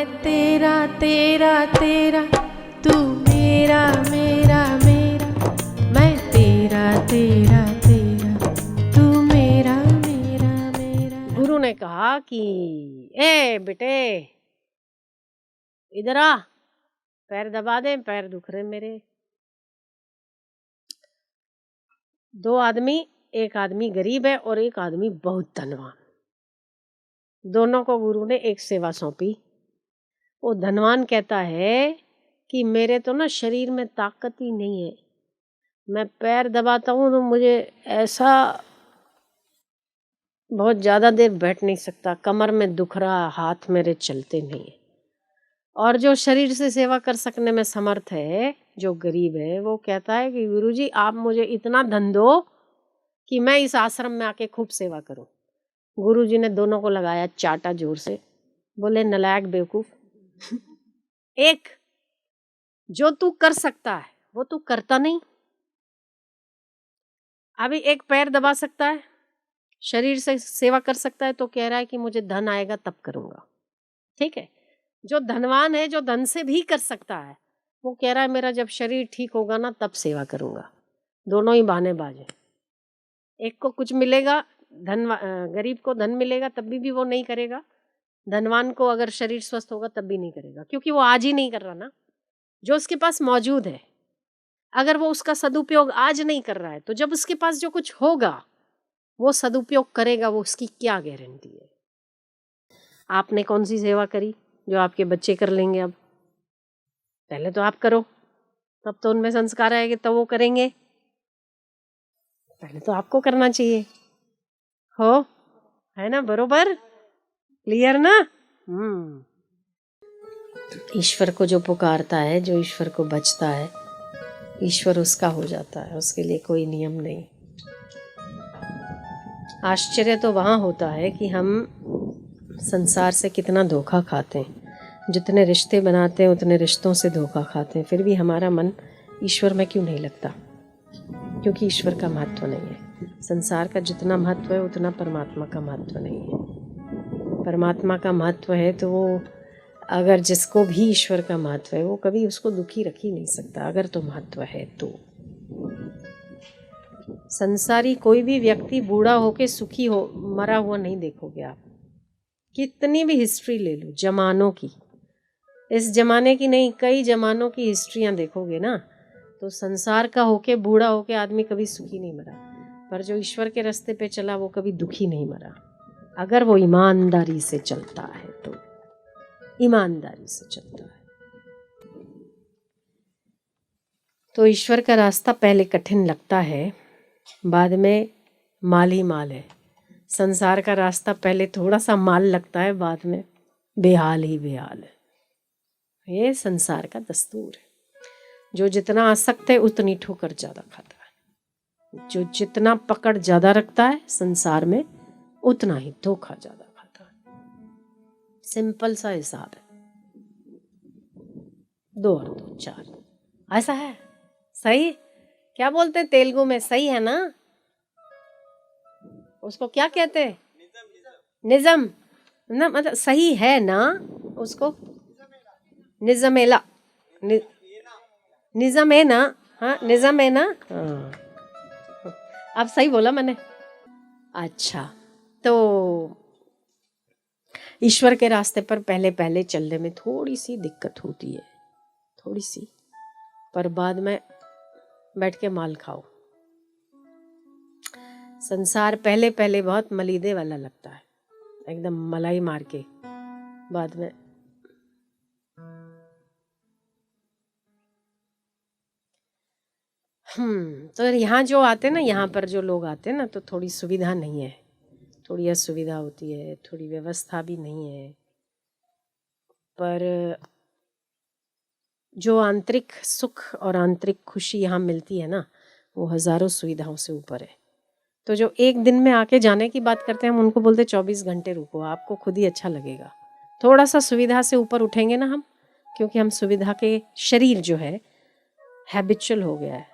मैं तेरा तेरा तेरा, तू मेरा मेरा मेरा, मैं तेरा तेरा तेरा, तू मेरा मेरा मेरा। गुरु ने कहा कि ए बेटे इधर आ, पैर दबा दे, पैर दुख रहे मेरे। दो आदमी, एक आदमी गरीब है और एक आदमी बहुत धनवान। दोनों को गुरु ने एक सेवा सौंपी। वो धनवान कहता है कि मेरे तो ना शरीर में ताकत ही नहीं है, मैं पैर दबाता हूँ तो मुझे ऐसा बहुत ज़्यादा देर बैठ नहीं सकता, कमर में दुख रहा, हाथ मेरे चलते नहीं है। और जो शरीर से सेवा कर सकने में समर्थ है, जो गरीब है, वो कहता है कि गुरुजी आप मुझे इतना धन दो कि मैं इस आश्रम में आके खूब सेवा करूं। गुरुजी ने दोनों को लगाया चाटा जोर से, बोले नलायक बेवकूफ, एक जो तू कर सकता है वो तू करता नहीं। अभी एक पैर दबा सकता है, शरीर से सेवा कर सकता है, तो कह रहा है कि मुझे धन आएगा तब करूंगा। ठीक है, जो धनवान है, जो धन से भी कर सकता है, वो कह रहा है मेरा जब शरीर ठीक होगा ना तब सेवा करूंगा। दोनों ही बहानेबाज है। एक को कुछ मिलेगा, गरीब को धन मिलेगा तब भी वो नहीं करेगा, धनवान को अगर शरीर स्वस्थ होगा तब भी नहीं करेगा, क्योंकि वो आज ही नहीं कर रहा ना। जो उसके पास मौजूद है, अगर वो उसका सदुपयोग आज नहीं कर रहा है, तो जब उसके पास जो कुछ होगा वो सदुपयोग करेगा, वो उसकी क्या गारंटी है। आपने कौन सी सेवा करी जो आपके बच्चे कर लेंगे? अब पहले तो आप करो, तब तो उनमें संस्कार आएंगे, तब वो करेंगे। पहले तो आपको करना चाहिए, हो है ना? बरोबर, क्लियर ना? ईश्वर को जो पुकारता है, जो ईश्वर को बचता है, ईश्वर उसका हो जाता है, उसके लिए कोई नियम नहीं। आश्चर्य तो वहाँ होता है कि हम संसार से कितना धोखा खाते हैं, जितने रिश्ते बनाते हैं उतने रिश्तों से धोखा खाते हैं, फिर भी हमारा मन ईश्वर में क्यों नहीं लगता? क्योंकि ईश्वर का महत्व नहीं है। संसार का जितना महत्व है उतना परमात्मा का महत्व नहीं है। परमात्मा का महत्व है तो वो, अगर जिसको भी ईश्वर का महत्व है, वो कभी उसको दुखी रख ही नहीं सकता, अगर तो महत्व है तो। संसारी कोई भी व्यक्ति बूढ़ा होके सुखी हो, मरा हुआ नहीं देखोगे आप। कितनी भी हिस्ट्री ले लो जमानों की, इस जमाने की नहीं, कई जमानों की हिस्ट्रियां देखोगे ना, तो संसार का होके बूढ़ा होके आदमी कभी सुखी नहीं मरा। पर जो ईश्वर के रास्ते पे चला वो कभी दुखी नहीं मरा, अगर वो ईमानदारी से चलता है तो। ईमानदारी से चलता है तो ईश्वर का रास्ता पहले कठिन लगता है, बाद में माल ही माल है। संसार का रास्ता पहले थोड़ा सा माल लगता है, बाद में बेहाल ही बेहाल है। ये संसार का दस्तूर है। जो जितना आसक्त है उतनी ठोकर ज़्यादा खाता है, जो जितना पकड़ ज़्यादा रखता है संसार में उतना ही धोखा ज़्यादा खाता है। सिंपल सा हिसाब है, 2 और 2 4, ऐसा है। सही क्या बोलते हैं तेलुगु में? सही है ना? उसको क्या कहते हैं? निजम ना, मतलब सही है ना? उसको निजमेला, निजम है ना? हाँ निजम है ना? हाँ, अब सही बोला मैंने। अच्छा, तो ईश्वर के रास्ते पर पहले पहले चलने में थोड़ी सी दिक्कत होती है, थोड़ी सी, पर बाद में बैठ के माल खाओ। संसार पहले पहले बहुत मलीदे वाला लगता है, एकदम मलाई मार के, बाद में तो यहाँ जो आते हैं ना, यहाँ पर जो लोग आते हैं ना, तो थोड़ी सुविधा नहीं है, थोड़ी असुविधा होती है, थोड़ी व्यवस्था भी नहीं है, पर जो आंतरिक सुख और आंतरिक खुशी यहाँ मिलती है ना, वो हज़ारों सुविधाओं से ऊपर है। तो जो एक दिन में आके जाने की बात करते हैं, हम उनको बोलते 24 घंटे रुको, आपको खुद ही अच्छा लगेगा। थोड़ा सा सुविधा से ऊपर उठेंगे ना हम, क्योंकि हम सुविधा के, शरीर जो है हैबिचुअल हो गया है।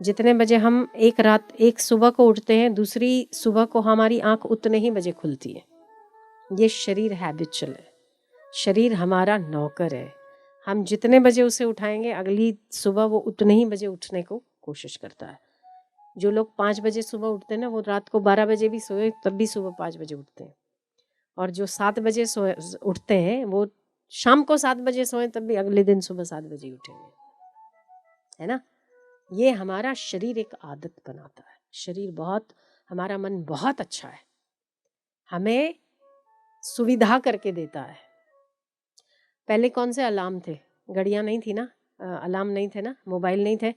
जितने बजे हम एक सुबह को उठते हैं, दूसरी सुबह को हमारी आंख उतने ही बजे खुलती है। ये शरीर हैबिचुअल है। शरीर हमारा नौकर है, हम जितने बजे उसे उठाएंगे अगली सुबह वो उतने ही बजे उठने को कोशिश करता है। जो लोग 5 बजे सुबह उठते हैं ना, वो रात को 12 बजे भी सोए तब भी सुबह 5 बजे उठते हैं। और जो 7 बजे सोए उठते हैं वो शाम को 7 बजे सोए तब भी अगले दिन सुबह 7 बजे ही उठेंगे, है ना। ये हमारा शरीर एक आदत बनाता है। शरीर बहुत, हमारा मन बहुत अच्छा है, हमें सुविधा करके देता है। पहले कौन से अलार्म थे, घड़ियाँ नहीं थी ना, अलार्म नहीं थे ना, मोबाइल नहीं थे,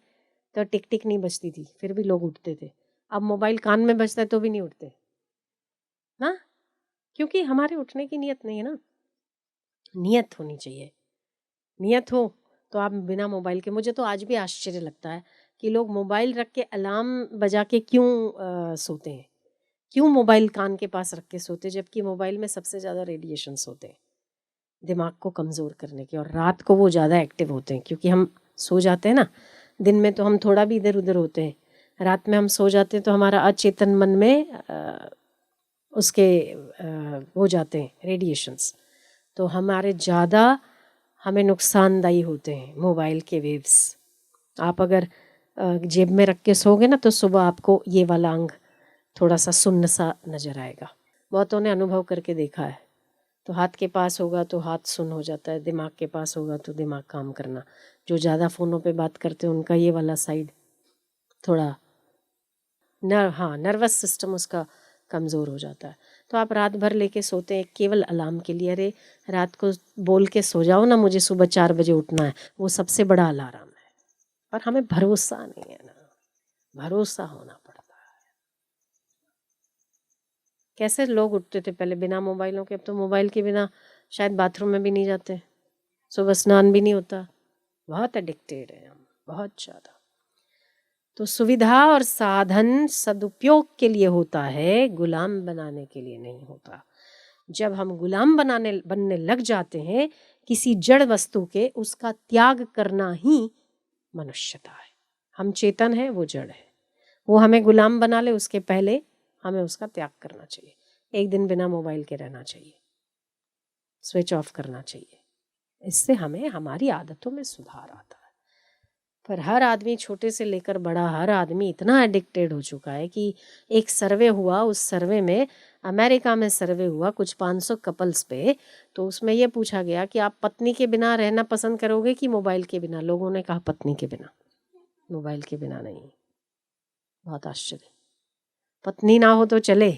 तो टिक टिक नहीं बजती थी, फिर भी लोग उठते थे। अब मोबाइल कान में बजता है तो भी नहीं उठते ना, क्योंकि हमारे उठने की नीयत नहीं है ना। नियत होनी चाहिए, नियत हो तो आप बिना मोबाइल के, मुझे तो आज भी आश्चर्य लगता है कि लोग मोबाइल रख के अलार्म बजा के क्यों सोते हैं, क्यों मोबाइल कान के पास रख के सोते, जबकि मोबाइल में सबसे ज़्यादा रेडिएशंस होते हैं दिमाग को कमज़ोर करने के, और रात को वो ज़्यादा एक्टिव होते हैं क्योंकि हम सो जाते हैं ना। दिन में तो हम थोड़ा भी इधर उधर होते हैं, रात में हम सो जाते हैं तो हमारा अचेतन मन में उसके हो जाते हैं रेडिएशंस, तो हमारे ज़्यादा हमें नुकसानदायी होते हैं मोबाइल के वेव्स। आप अगर जेब में रख के सोओगे ना तो सुबह आपको ये वाला अंग थोड़ा सा सुन्न सा नज़र आएगा। बहुतों ने अनुभव करके देखा है। तो हाथ के पास होगा तो हाथ सुन्न हो जाता है, दिमाग के पास होगा तो दिमाग काम करना। जो ज़्यादा फ़ोनों पे बात करते हैं उनका ये वाला साइड थोड़ा नर्वस सिस्टम उसका कमज़ोर हो जाता है। तो आप रात भर लेके सोते हैं केवल अलार्म के लिए, अरे रात को बोल के सो जाओ ना मुझे सुबह 4 बजे उठना है, वो सबसे बड़ा अलार्म है। पर हमें भरोसा नहीं है ना, भरोसा होना पड़ता है। कैसे लोग उठते थे पहले बिना मोबाइलों के, अब तो मोबाइल के बिना शायद बाथरूम में भी नहीं जाते, सुबह स्नान भी नहीं होता। बहुत एडिक्टेड है हम, बहुत ज़्यादा। तो सुविधा और साधन सदुपयोग के लिए होता है, गुलाम बनाने के लिए नहीं होता। जब हम गुलाम बनने लग जाते हैं किसी जड़ वस्तु के, उसका त्याग करना ही मनुष्यता है। हम चेतन है, वो जड़ है, वो हमें गुलाम बना ले उसके पहले हमें उसका त्याग करना चाहिए। एक दिन बिना मोबाइल के रहना चाहिए, स्विच ऑफ करना चाहिए। इससे हमें हमारी आदतों में सुधार आता है। पर हर आदमी, छोटे से लेकर बड़ा, हर आदमी इतना एडिक्टेड हो चुका है कि एक सर्वे हुआ, उस सर्वे में, अमेरिका में सर्वे हुआ कुछ 500 कपल्स पे, तो उसमें यह पूछा गया कि आप पत्नी के बिना रहना पसंद करोगे कि मोबाइल के बिना। लोगों ने कहा पत्नी के बिना, मोबाइल के बिना नहीं। बहुत आश्चर्य। पत्नी ना हो तो चले,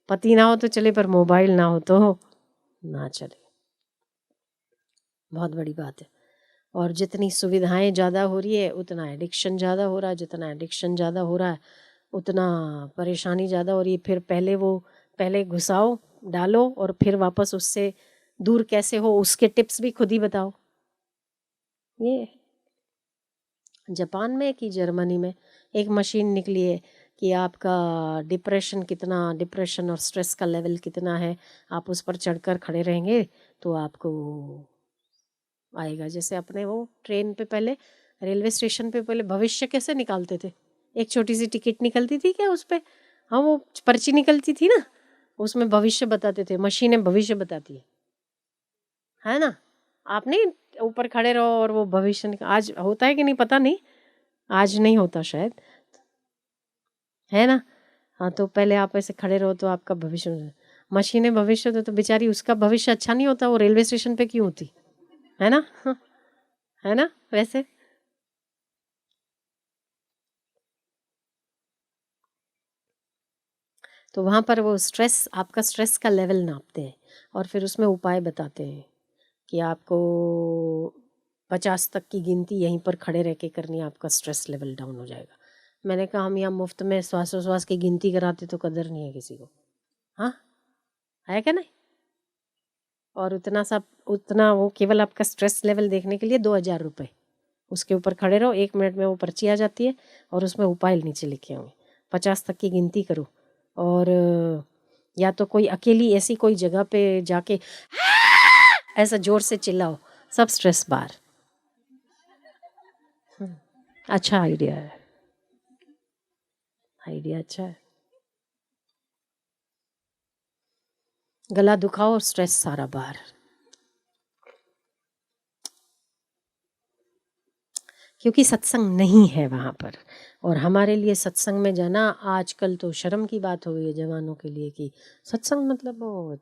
पति ना हो तो चले, पर मोबाइल ना हो तो ना चले। बहुत बड़ी बात है। और जितनी सुविधाएं ज़्यादा हो रही है उतना एडिक्शन ज़्यादा हो रहा है, जितना एडिक्शन ज़्यादा हो रहा है उतना परेशानी ज़्यादा हो रही है। फिर पहले घुसाओ, डालो, और फिर वापस उससे दूर कैसे हो उसके टिप्स भी खुद ही बताओ। ये जापान में कि जर्मनी में एक मशीन निकली है कि आपका डिप्रेशन और स्ट्रेस का लेवल कितना है, आप उस पर चढ़कर खड़े रहेंगे तो आपको आएगा। जैसे अपने वो ट्रेन पे पहले, रेलवे स्टेशन पे पहले भविष्य कैसे निकालते थे, एक छोटी सी टिकट निकलती थी क्या उस पर, हाँ वो पर्ची निकलती थी ना, उसमें भविष्य बताते थे। मशीनें भविष्य बताती है ना। आप नहीं ऊपर खड़े रहो और वो भविष्य आज होता है कि नहीं पता नहीं, आज नहीं होता शायद, है ना। हाँ तो पहले आप ऐसे खड़े रहो तो आपका भविष्य, मशीनें भविष्य तो बेचारी उसका भविष्य अच्छा नहीं होता, वो रेलवे स्टेशन पे क्यों होती है ना। है ना। वैसे तो वहाँ पर वो स्ट्रेस, आपका स्ट्रेस का लेवल नापते हैं और फिर उसमें उपाय बताते हैं कि आपको 50 तक की गिनती यहीं पर खड़े रह के करनी है, आपका स्ट्रेस लेवल डाउन हो जाएगा। मैंने कहा हम यहाँ मुफ्त में श्वासोश्वास की गिनती कराते तो कदर नहीं है किसी को, हाँ है क्या नहीं। और उतना वो केवल आपका स्ट्रेस लेवल देखने के लिए 2,000 रुपये, उसके ऊपर खड़े रहो, 1 मिनट में वो पर्ची आ जाती है और उसमें उपाय नीचे लिखे होंगे। 50 तक की गिनती करो और या तो कोई अकेली ऐसी कोई जगह पे जाके ऐसा जोर से चिल्लाओ, सब स्ट्रेस बाहर। अच्छा आइडिया है, आइडिया अच्छा है। गला दुखाओ और स्ट्रेस सारा बाहर। क्योंकि सत्संग नहीं है वहाँ पर। और हमारे लिए सत्संग में जाना आजकल तो शर्म की बात हो गई है जवानों के लिए कि सत्संग मतलब वो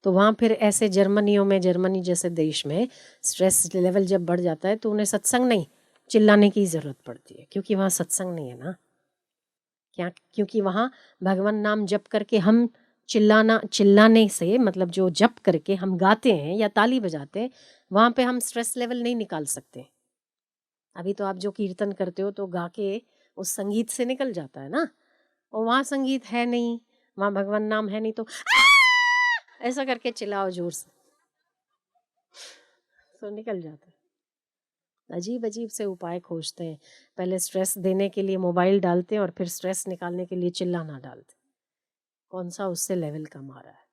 तो वहाँ फिर ऐसे जर्मनी जैसे देश में स्ट्रेस लेवल जब बढ़ जाता है तो उन्हें सत्संग नहीं, चिल्लाने की ज़रूरत पड़ती है, क्योंकि वहाँ सत्संग नहीं है ना। क्या? क्योंकि वहाँ भगवान नाम जप करके हम चिल्लाने से मतलब जो जप करके हम गाते हैं या ताली बजाते हैं, वहाँ पे हम स्ट्रेस लेवल नहीं निकाल सकते। अभी तो आप जो कीर्तन करते हो तो गा के उस संगीत से निकल जाता है ना, और वहाँ संगीत है नहीं, वहाँ भगवान नाम है नहीं, तो ऐसा करके चिल्लाओ जोर से तो निकल जाता है। अजीब अजीब से उपाय खोजते हैं, पहले स्ट्रेस देने के लिए मोबाइल डालते हैं और फिर स्ट्रेस निकालने के लिए चिल्लाना डालते हैं। कौन सा उससे लेवल कम आ रहा है?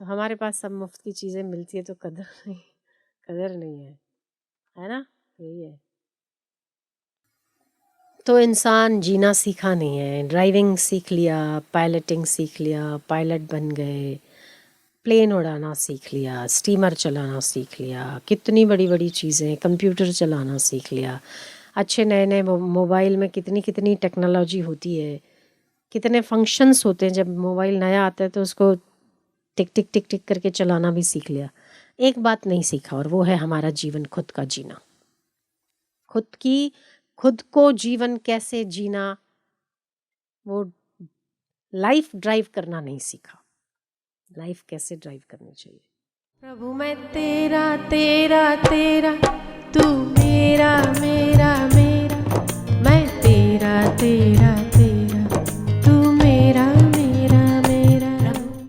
तो हमारे पास सब मुफ्त की चीज़ें मिलती है तो कदर नहीं है ना? यही है। तो इंसान जीना सीखा नहीं है, ड्राइविंग सीख लिया, पायलटिंग सीख लिया, पायलट बन गए, प्लेन उड़ाना सीख लिया, स्टीमर चलाना सीख लिया, कितनी बड़ी बड़ी चीज़ें, कंप्यूटर चलाना सीख लिया, अच्छे नए नए मोबाइल में कितनी कितनी टेक्नोलॉजी होती है, कितने फंक्शंस होते हैं। जब मोबाइल नया आता है तो उसको टिक टिक टिक टिक करके चलाना भी सीख लिया। एक बात नहीं सीखा, और वो है हमारा जीवन खुद का जीना, खुद को जीवन कैसे जीना, वो लाइफ ड्राइव करना नहीं सीखा। लाइफ कैसे ड्राइव करनी चाहिए। प्रभु मैं तेरा तेरा तेरा, तू मेरा मेरा